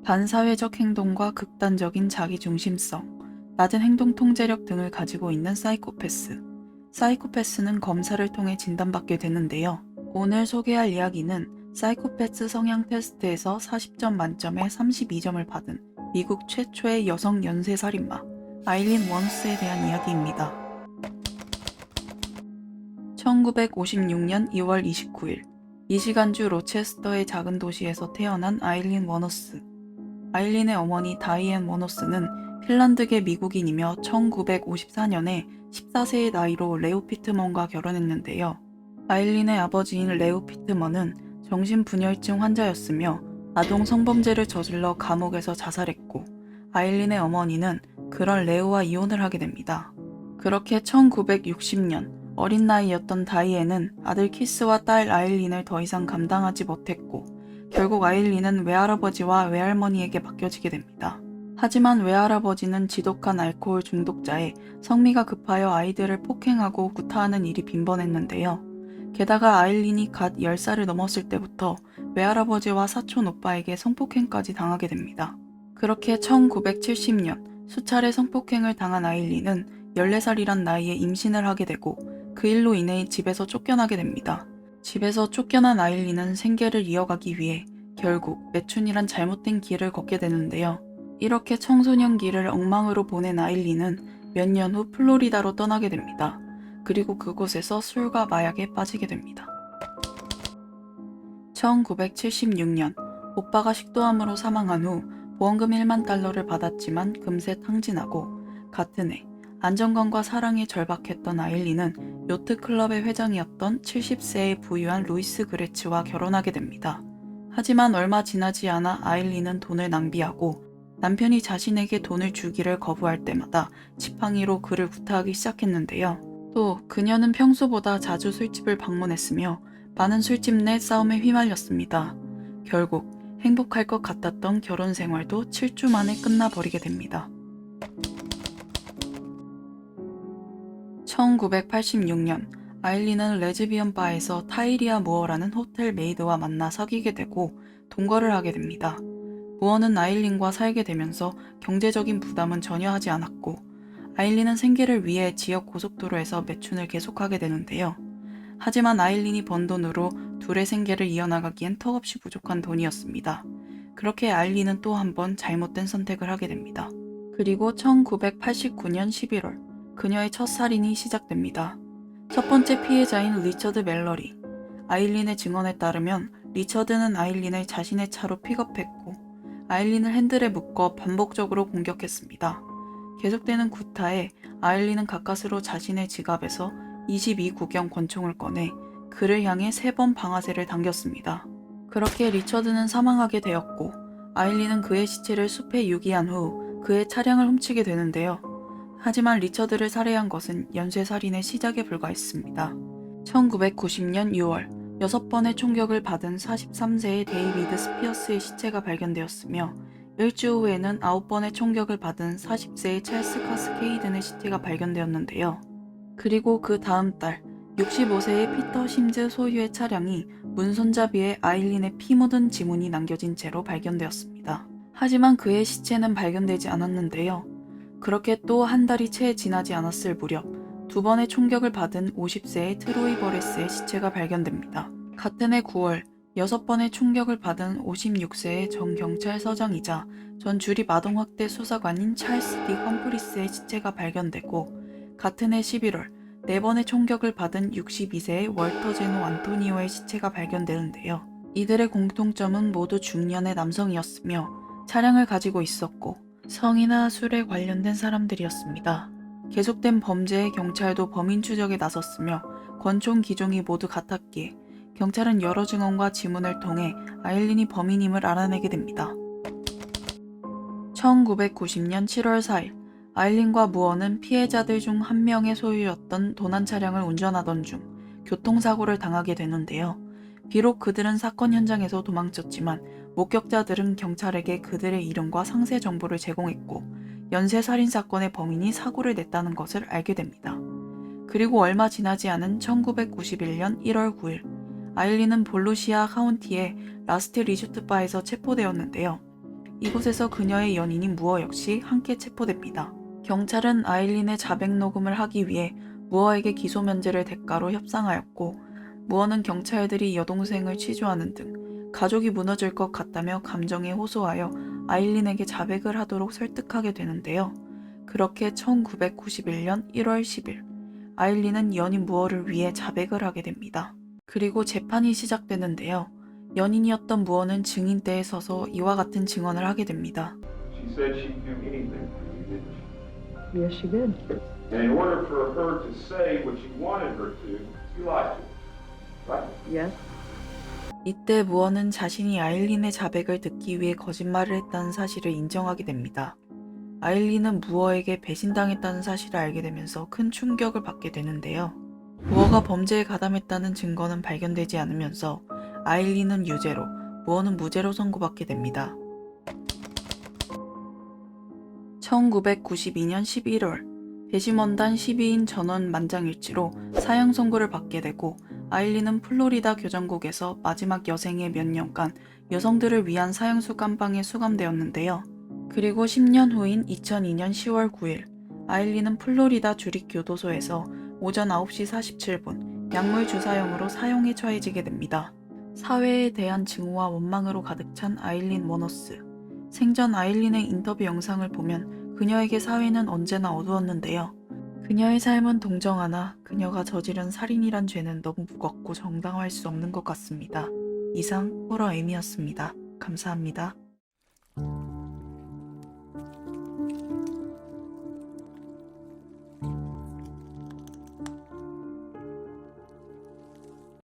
반사회적 행동과 극단적인 자기중심성, 낮은 행동 통제력 등을 가지고 있는 사이코패스. 사이코패스는 검사를 통해 진단받게 되는데요. 오늘 소개할 이야기는 사이코패스 성향 테스트에서 40점 만점에 32점을 받은 미국 최초의 여성 연쇄살인마 아일린 워너스에 대한 이야기입니다. 1956년 2월 29일 미시간주 로체스터의 작은 도시에서 태어난 아일린 워너스. 아일린의 어머니 다이앤 워너스는 핀란드계 미국인이며 1954년에 14세의 나이로 레오 피트먼과 결혼했는데요. 아일린의 아버지인 레오 피트먼은 정신분열증 환자였으며 아동 성범죄를 저질러 감옥에서 자살했고, 아일린의 어머니는 그런 레오와 이혼을 하게 됩니다. 그렇게 1960년 어린 나이였던 다이앤은 아들 키스와 딸 아일린을 더 이상 감당하지 못했고, 결국 아일린은 외할아버지와 외할머니에게 맡겨지게 됩니다. 하지만 외할아버지는 지독한 알코올 중독자에 성미가 급하여 아이들을 폭행하고 구타하는 일이 빈번했는데요. 게다가 아일린이 갓 10살을 넘었을 때부터 외할아버지와 사촌 오빠에게 성폭행까지 당하게 됩니다. 그렇게 1970년 수차례 성폭행을 당한 아일린은 14살이란 나이에 임신을 하게 되고 그 일로 인해 집에서 쫓겨나게 됩니다. 집에서 쫓겨난 아일린은 생계를 이어가기 위해 결국 매춘이란 잘못된 길을 걷게 되는데요. 이렇게 청소년기를 엉망으로 보낸 아일린은 몇 년 후 플로리다로 떠나게 됩니다. 그리고 그곳에서 술과 마약에 빠지게 됩니다. 1976년 오빠가 식도암으로 사망한 후 보험금 1만 달러를 받았지만 금세 탕진하고, 같은 해 안정감과 사랑에 절박했던 아일린은 요트클럽의 회장이었던 70세의 부유한 루이스 그레츠와 결혼하게 됩니다. 하지만 얼마 지나지 않아 아일린은 돈을 낭비하고 남편이 자신에게 돈을 주기를 거부할 때마다 지팡이로 그를 구타하기 시작했는데요. 또 그녀는 평소보다 자주 술집을 방문했으며 많은 술집 내 싸움에 휘말렸습니다. 결국 행복할 것 같았던 결혼 생활도 7주 만에 끝나버리게 됩니다. 1986년 아일린은 레즈비언 바에서 타이리아 무어라는 호텔 메이드와 만나 사귀게 되고 동거를 하게 됩니다. 무어는 아일린과 살게 되면서 경제적인 부담은 전혀 하지 않았고, 아일린은 생계를 위해 지역 고속도로에서 매춘을 계속하게 되는데요. 하지만 아일린이 번 돈으로 둘의 생계를 이어나가기엔 턱없이 부족한 돈이었습니다. 그렇게 아일린은 또 한 번 잘못된 선택을 하게 됩니다. 그리고 1989년 11월 그녀의 첫 살인이 시작됩니다. 첫 번째 피해자인 리처드 멜러리. 아일린의 증언에 따르면 리처드는 아일린을 자신의 차로 픽업했고 아일린을 핸들에 묶어 반복적으로 공격했습니다. 계속되는 구타에 아일린은 가까스로 자신의 지갑에서 22구경 권총을 꺼내 그를 향해 3번 방아쇠를 당겼습니다. 그렇게 리처드는 사망하게 되었고, 아일린은 그의 시체를 숲에 유기한 후 그의 차량을 훔치게 되는데요. 하지만 리처드를 살해한 것은 연쇄살인의 시작에 불과했습니다. 1990년 6월 6번의 총격을 받은 43세의 데이비드 스피어스의 시체가 발견되었으며, 일주 후에는 9번의 총격을 받은 40세의 찰스 카스케이든의 시체가 발견되었는데요. 그리고 그 다음 달 65세의 피터 심즈 소유의 차량이 문손잡이에 아일린의 피 묻은 지문이 남겨진 채로 발견되었습니다. 하지만 그의 시체는 발견되지 않았는데요. 그렇게 또 한 달이 채 지나지 않았을 무렵 2번의 총격을 받은 50세의 트로이 버레스의 시체가 발견됩니다. 같은 해 9월 6번의 총격을 받은 56세의 전 경찰서장이자 전 주립 아동학대 수사관인 찰스 디 컴프리스의 시체가 발견되고, 같은 해 11월 4번의 총격을 받은 62세의 월터 제노 안토니오의 시체가 발견되는데요. 이들의 공통점은 모두 중년의 남성이었으며 차량을 가지고 있었고 성이나 술에 관련된 사람들이었습니다. 계속된 범죄에 경찰도 범인 추적에 나섰으며 권총 기종이 모두 같았기에 경찰은 여러 증언과 지문을 통해 아일린이 범인임을 알아내게 됩니다. 1990년 7월 4일 아일린과 무어는 피해자들 중 한 명의 소유였던 도난 차량을 운전하던 중 교통사고를 당하게 되는데요. 비록 그들은 사건 현장에서 도망쳤지만 목격자들은 경찰에게 그들의 이름과 상세 정보를 제공했고 연쇄살인 사건의 범인이 사고를 냈다는 것을 알게 됩니다. 그리고 얼마 지나지 않은 1991년 1월 9일 아일린은 볼루시아 카운티의 라스트 리조트 바에서 체포되었는데요. 이곳에서 그녀의 연인인 무어 역시 함께 체포됩니다. 경찰은 아일린의 자백 녹음을 하기 위해 무어에게 기소 면제를 대가로 협상하였고, 무어는 경찰들이 여동생을 취조하는 등 가족이 무너질 것 같다며 감정에 호소하여 아일린에게 자백을 하도록 설득하게 되는데요. 그렇게 1991년 1월 10일, 아일린은 연인 무어를 위해 자백을 하게 됩니다. 그리고 재판이 시작되는데요. 연인이었던 무어는 증인대에 서서 이와 같은 증언을 하게 됩니다. She said she'd do anything for you, didn't she? Yes, she did. And in order for her to say what you wanted her to, you lied to her, right? Yes. 이때 무어는 자신이 아일린의 자백을 듣기 위해 거짓말을 했다는 사실을 인정하게 됩니다. 아일린은 무어에게 배신당했다는 사실을 알게 되면서 큰 충격을 받게 되는데요. 무어가 범죄에 가담했다는 증거는 발견되지 않으면서 아일린은 유죄로, 무어는 무죄로 선고받게 됩니다. 1992년 11월, 배심원단 12인 전원 만장일치로 사형 선고를 받게 되고, 아일린은 플로리다 교정국에서 마지막 여생의 몇 년간 여성들을 위한 사형수 감방에 수감되었는데요. 그리고 10년 후인 2002년 10월 9일, 아일린은 플로리다 주립 교도소에서 오전 9시 47분 약물 주사형으로 사형에 처해지게 됩니다. 사회에 대한 증오와 원망으로 가득 찬 아일린 워너스. 생전 아일린의 인터뷰 영상을 보면 그녀에게 사회는 언제나 어두웠는데요. 그녀의 삶은 동정하나 그녀가 저지른 살인이란 죄는 너무 무겁고 정당화할 수 없는 것 같습니다. 이상 호러 M이었습니다. 감사합니다.